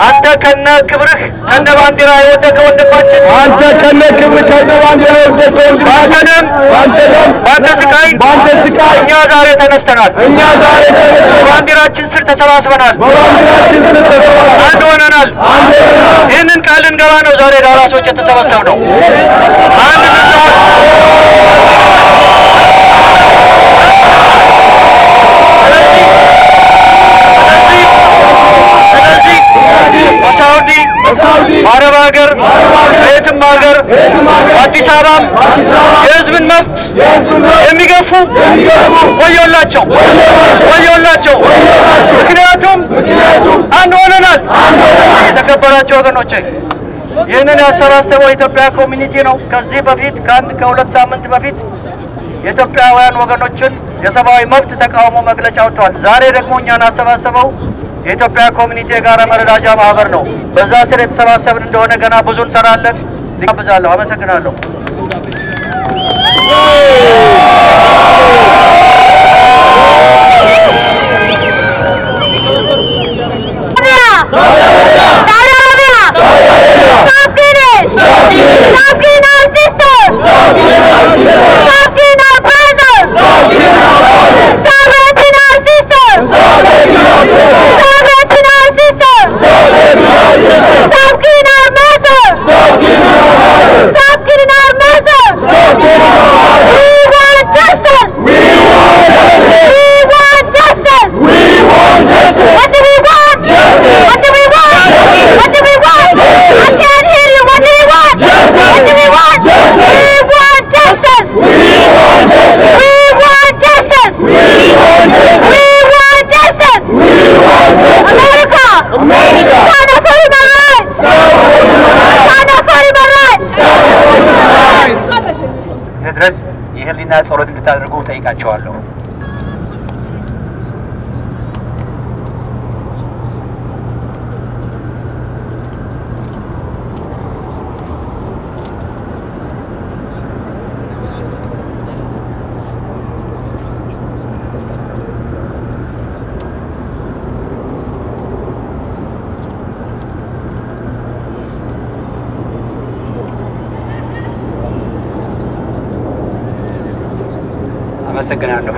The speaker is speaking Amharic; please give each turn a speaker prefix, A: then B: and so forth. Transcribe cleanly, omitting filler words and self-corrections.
A: አንተ ከነ ክብርህ ከነ ባንዲራ የወደቀ ወንድማችን
B: አንተ ከነ ክብርህ ከነ ባንዲራ የወደቀ ወንድማችን
A: ባንተ ስቃይ እኛ ዛሬ ተነስተናል ባንዲራችን ስር ተሰባስበናል አንድ ሆነናል ይህንን ቃል እንገባ ነው ዛሬ ዳራሶች የተሰበሰብነው አንድ አረብ ሀገር የትም ሀገር አዲስ አበባም የህዝብን መብት የሚገፉ ወዮላቸው ምክንያቱም አንድ ሆነናል የተከበራቸው ወገኖቼ ይህንን ያሰባሰበው የኢትዮጵያ ኮሚኒቲ ነው ከዚህ በፊት ከሁለት ሳምንት በፊት የኢትዮጵያውያን ወገኖችን የሰብአዊ መብት ተቃውሞ መግለጫ አውጥተዋል ዛሬ ደግሞ እኛን ያሰባሰበው የኢትዮጵያ ኮሚኒቲ የጋራ መረዳጃ ማህበር ነው በዛ ስር የተሰባሰብን እንደሆነ ገና ብዙ እንሰራለን ልጋብዛለሁ አመሰግናለሁ የህሊና ጸሎት እንድታደርጉ ጠይቃቸዋለሁ አመሰግናለሁ።